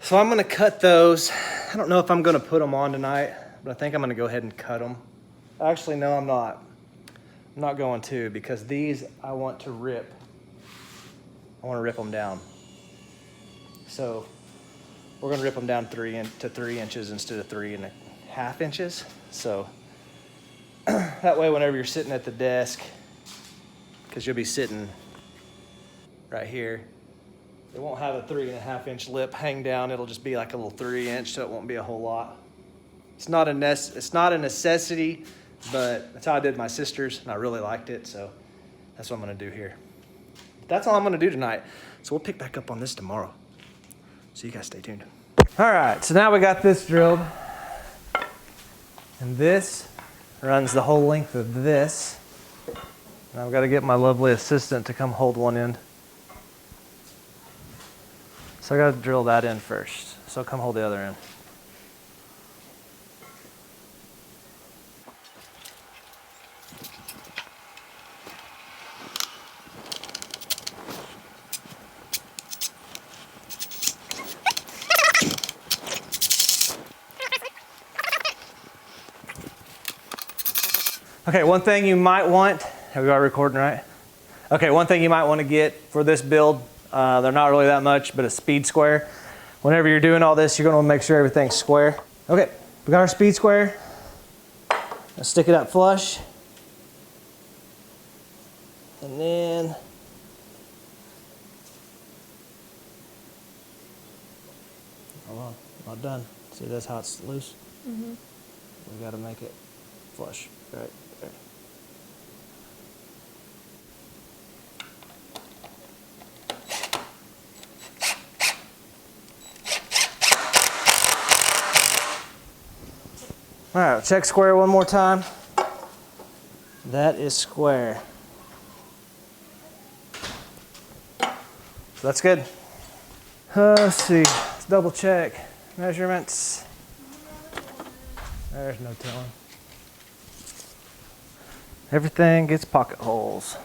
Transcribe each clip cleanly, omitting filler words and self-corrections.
So I'm gonna cut those. I don't know if I'm gonna put them on tonight, but I think I'm gonna go ahead and cut them. Actually, no, I'm not. I'm not going to, because these I want to rip. I want to rip them down. So we're gonna rip them down 3 inches instead of 3.5 inches. So that way, whenever you're sitting at the desk, because you'll be sitting right here, it won't have a 3.5 inch lip hang down. It'll just be like a little 3 inch, so it won't be a whole lot. It's not a necessity, but that's how I did my sister's, and I really liked it, so that's what I'm gonna do here. That's all I'm gonna do tonight. So we'll pick back up on this tomorrow. So you guys stay tuned. All right, so now we got this drilled, and this runs the whole length of this. And I've got to get my lovely assistant to come hold one end. So I got to drill that in first. So come hold the other end. Okay, one thing you might want, have we got recording right? Okay, one thing you might want to get for this build, they're not really that much, but a speed square. Whenever you're doing all this, you're going to make sure everything's square. Okay, we got our speed square. Let's stick it up flush. And then hold on, not done. See, that's how it's loose. Mm-hmm. We got to make it flush right there. All right, check square one more time. That is square. So that's good. Let's see, let's double check measurements. There's no telling. Everything gets pocket holes.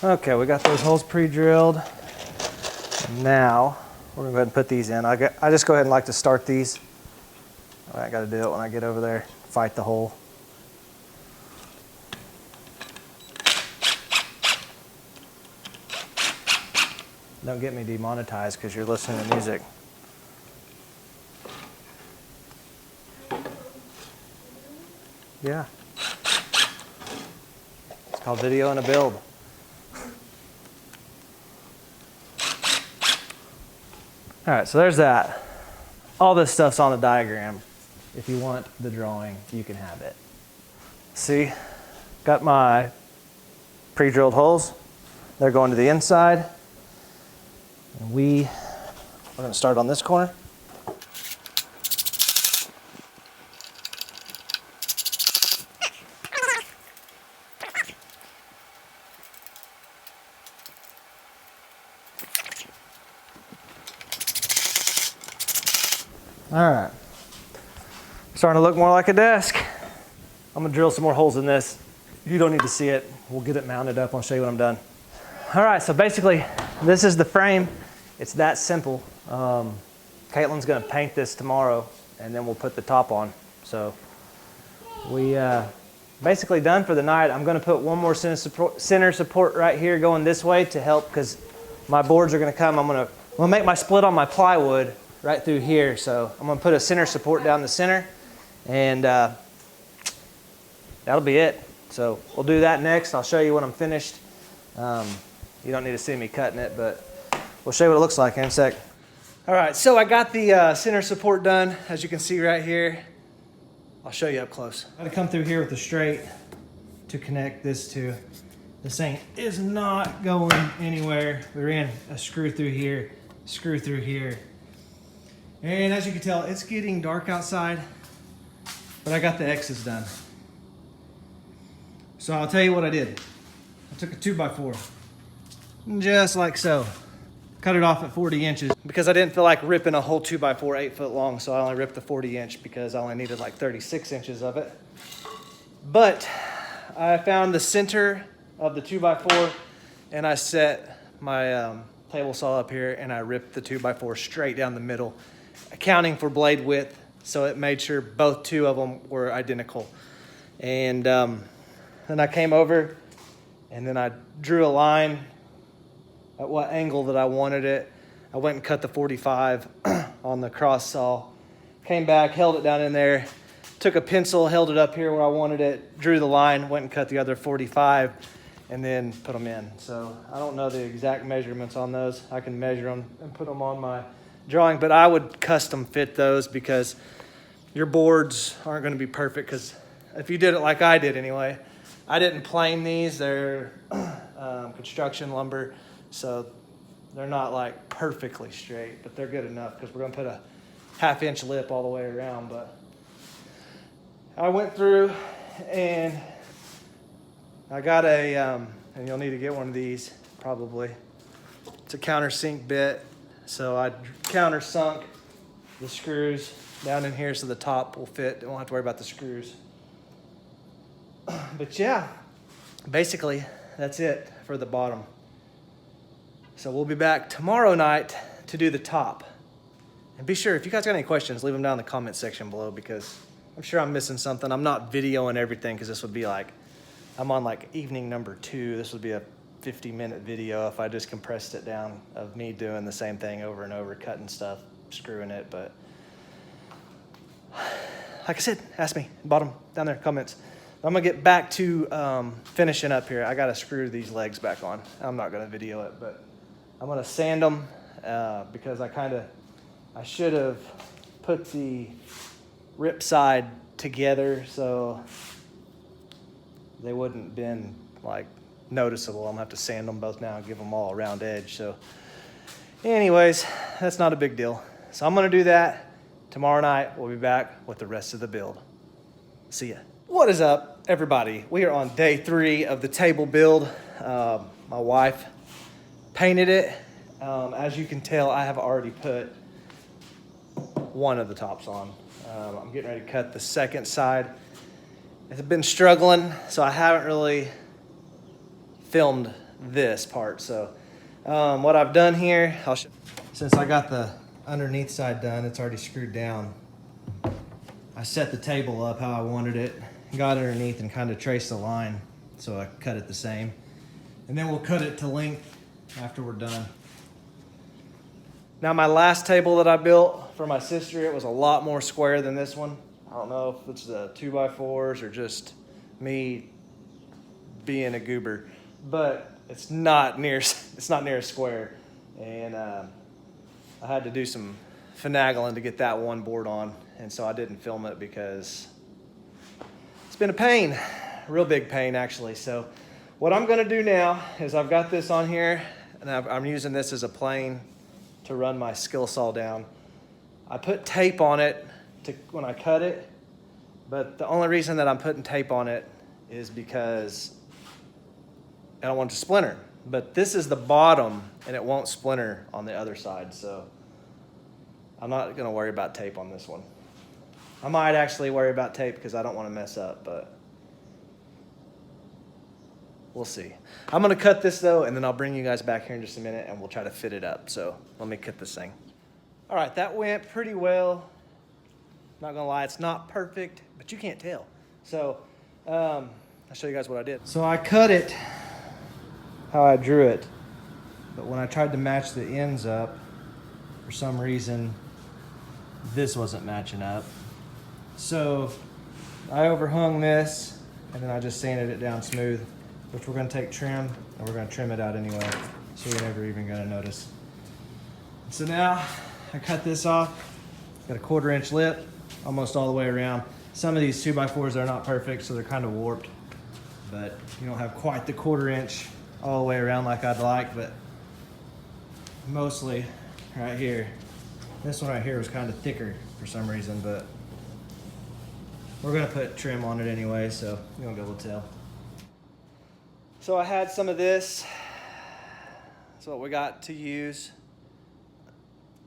Okay, we got those holes pre-drilled. Now, we're gonna go ahead and put these in. I just go ahead and like to start these. I gotta do it when I get over there, fight the hole. Don't get me demonetized because you're listening to music. Yeah. It's called Video and a Build. All right, so there's that. All this stuff's on the diagram. If you want the drawing, you can have it. See, got my pre-drilled holes. They're going to the inside. And we're gonna start on this corner. All right, starting to look more like a desk. I'm gonna drill some more holes in this. You don't need to see it. We'll get it mounted up. I'll show you when I'm done. All right, so basically, this is the frame. It's that simple. Caitlin's gonna paint this tomorrow, and then we'll put the top on. So we basically done for the night. I'm gonna put one more center support right here going this way to help, because my boards are gonna come. I'm gonna make my split on my plywood right through here. So I'm gonna put a center support down the center, and that'll be it. So we'll do that next. I'll show you when I'm finished. You don't need to see me cutting it, but we'll show you what it looks like in a sec. All right, so I got the center support done, as you can see right here. I'll show you up close. I'm gonna come through here with the straight to connect this to. This thing is not going anywhere. We ran a screw through here, screw through here. And as you can tell, it's getting dark outside, but I got the X's done. So I'll tell you what I did. I took a 2x4, just like so. Cut it off at 40 inches because I didn't feel like ripping a whole 2x4 8 foot long, so I only ripped the 40 inch because I only needed like 36 inches of it. But I found the center of the 2x4 and I set my table saw up here and I ripped the 2x4 straight down the middle, accounting for blade width. So it made sure both two of them were identical. And then I came over and then I drew a line at what angle that I wanted it. I went and cut the 45 on the cross saw, came back, held it down in there, took a pencil, held it up here where I wanted it, drew the line, went and cut the other 45, and then put them in. So I don't know the exact measurements on those. I can measure them and put them on my drawing, but I would custom fit those because your boards aren't going to be perfect, because if you did it like I did anyway, I didn't plane these. They're construction lumber, so they're not like perfectly straight, but they're good enough because we're going to put a 1/2 inch lip all the way around. But I went through and I got a, and you'll need to get one of these probably. It's a countersink bit. So I countersunk the screws down in here so the top will fit. Don't have to worry about the screws. But yeah, basically that's it for the bottom. So we'll be back tomorrow night to do the top. And be sure, if you guys got any questions, leave them down in the comment section below, because I'm sure I'm missing something. I'm not videoing everything because this would be like, I'm on like evening number 2. This would be a 50-minute video if I just compressed it down of me doing the same thing over and over, cutting stuff, screwing it. But like I said, ask me, bottom down there, comments. I'm gonna get back to finishing up here. I gotta screw these legs back on. I'm not gonna video it, but I'm gonna sand them because I should have put the rip side together so they wouldn't been like noticeable. I'm gonna have to sand them both now and give them all a round edge. So anyways, that's not a big deal. So I'm gonna do that. Tomorrow night, we'll be back with the rest of the build. See ya. What is up, everybody? We are on day 3 of the table build. My wife painted it. As you can tell, I have already put one of the tops on. I'm getting ready to cut the second side. I've been struggling, so I haven't really filmed this part. So what I've done here, since I got the underneath side done, it's already screwed down. I set the table up how I wanted it, got underneath and kind of traced the line, so I cut it the same. And then we'll cut it to length after we're done. Now my last table that I built for my sister, it was a lot more square than this one. I don't know if it's the 2x4s or just me being a goober, but it's not near as square. And I had to do some finagling to get that one board on, and so I didn't film it because it's been a pain, a real big pain actually. So what I'm gonna do now is I've got this on here, and I'm using this as a plane to run my skill saw down. I put tape on it when I cut it, but the only reason that I'm putting tape on it is because I don't want it to splinter. But this is the bottom and it won't splinter on the other side, so I'm not gonna worry about tape on this one. I might actually worry about tape because I don't want to mess up, but we'll see. I'm gonna cut this though, and then I'll bring you guys back here in just a minute and we'll try to fit it up. So let me cut this thing. All right, that went pretty well. Not gonna lie, it's not perfect, but you can't tell. So I'll show you guys what I did. So I cut it how I drew it, but when I tried to match the ends up, for some reason, this wasn't matching up. So I overhung this, and then I just sanded it down smooth, which we're gonna take trim, and we're gonna trim it out anyway, so you're never even gonna notice. So now I cut this off, got a 1/4 inch lip, almost all the way around. Some of these 2x4s are not perfect, so they're kind of warped, but you don't have quite the 1/4 inch all the way around like I'd like, but mostly right here. This one right here was kind of thicker for some reason, but we're gonna put trim on it anyway, so you won't be able to tell. So I had some of this. That's what we got to use.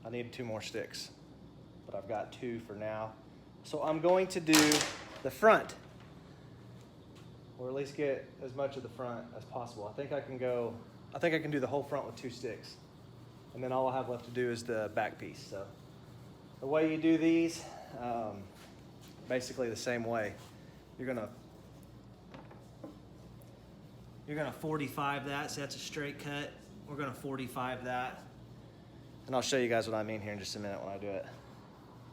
I need 2 more sticks, but I've got 2 for now. So I'm going to do the front. or at least get as much of the front as possible. I think I can do the whole front with 2 sticks. And then all I have left to do is the back piece. So the way you do these, basically the same way. You're gonna 45 that, so that's a straight cut. We're gonna 45 that. And I'll show you guys what I mean here in just a minute when I do it.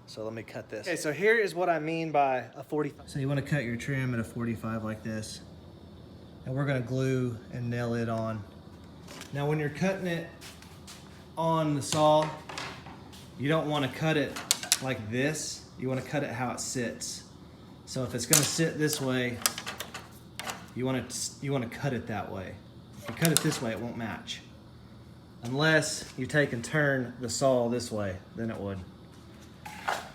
So let me cut this. Okay, so here is what I mean by a 45. So you wanna cut your trim at a 45 like this. And we're gonna glue and nail it on. Now when you're cutting it on the saw, you don't wanna cut it like this. You wanna cut it how it sits. So if it's gonna sit this way, you wanna cut it that way. If you cut it this way, it won't match. Unless you take and turn the saw this way, then it would.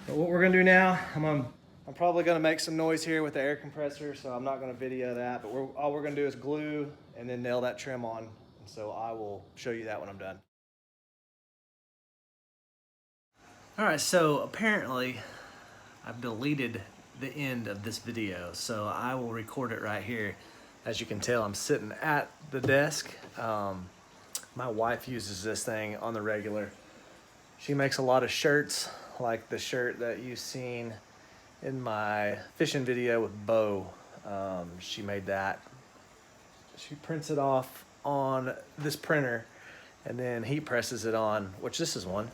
But what we're gonna do now, I'm probably gonna make some noise here with the air compressor, so I'm not gonna video that, but all we're gonna do is glue and then nail that trim on. And so I will show you that when I'm done. All right, so apparently I've deleted the end of this video, so I will record it right here. As you can tell, I'm sitting at the desk. My wife uses this thing on the regular. She makes a lot of shirts, like the shirt that you've seen in my fishing video with Bo. She made that. She prints it off on this printer and then heat presses it on, which this is one.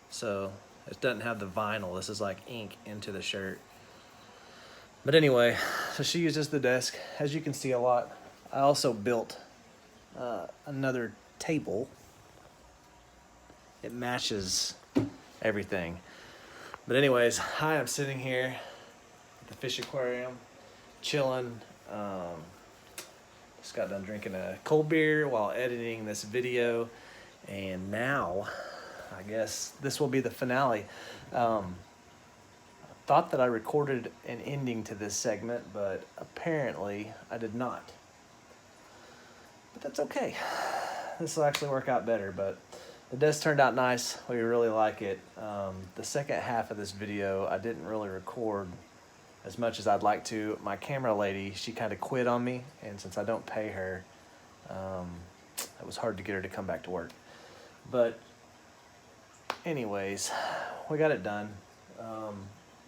So it doesn't have the vinyl. This is like ink into the shirt. But anyway, so she uses the desk. As you can see a lot, I also built another table. It matches everything. But anyways, hi, I'm sitting here at the fish aquarium, chilling. Just got done drinking a cold beer while editing this video. And now, I guess this will be the finale. I thought that I recorded an ending to this segment, but apparently I did not. But that's okay. This will actually work out better, but the desk turned out nice. We really like it. The second half of this video, I didn't really record as much as I'd like to. My camera lady, she kind of quit on me, and since I don't pay her, it was hard to get her to come back to work. But anyways, we got it done.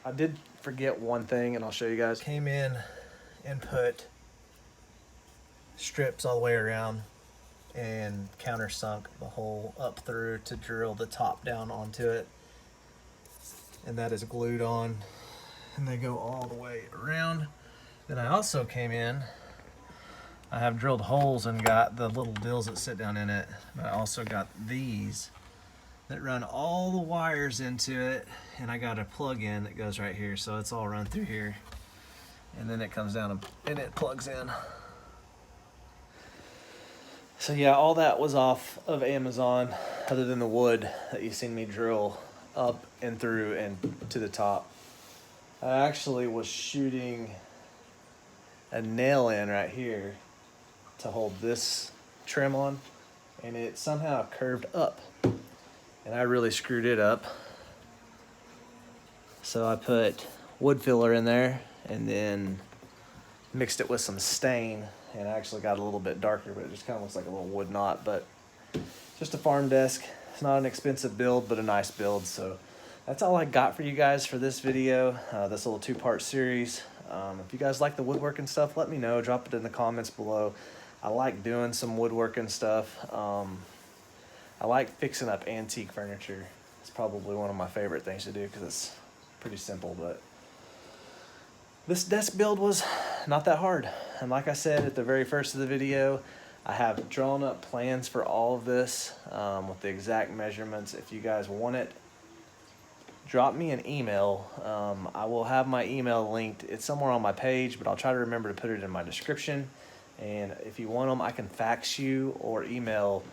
I did forget one thing, and I'll show you guys. Came in and put strips all the way around and countersunk the hole up through to drill the top down onto it. And that is glued on, and they go all the way around. Then I also came in, I have drilled holes and got the little dills that sit down in it, but I also got these that run all the wires into it, and I got a plug-in that goes right here, so it's all run through here, and then it comes down and it plugs in. So yeah, all that was off of Amazon, other than the wood that you've seen me drill up and through and to the top. I actually was shooting a nail in right here to hold this trim on, and it somehow curved up. And I really screwed it up. So I put wood filler in there and then mixed it with some stain, and I actually got a little bit darker, but it just kind of looks like a little wood knot. But just a farm desk. It's not an expensive build, but a nice build. So that's all I got for you guys for this video, this little 2-part series. If you guys like the woodworking stuff, let me know. Drop it in the comments below. I like doing some woodworking stuff. I like fixing up antique furniture. It's probably one of my favorite things to do because it's pretty simple, but this desk build was not that hard. And like I said at the very first of the video, I have drawn up plans for all of this with the exact measurements. If you guys want it, drop me an email. I will have my email linked. It's somewhere on my page, but I'll try to remember to put it in my description. And if you want them, I can fax you or email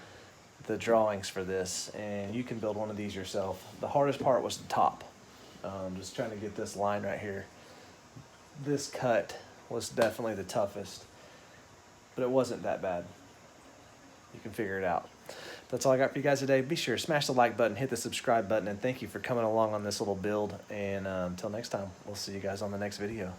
the drawings for this, and you can build one of these yourself. The hardest part was the top. Just trying to get this line right here. This cut was definitely the toughest, but it wasn't that bad. You can figure it out. That's all I got for you guys today. Be sure to smash the like button, hit the subscribe button, and thank you for coming along on this little build. And until next time, we'll see you guys on the next video.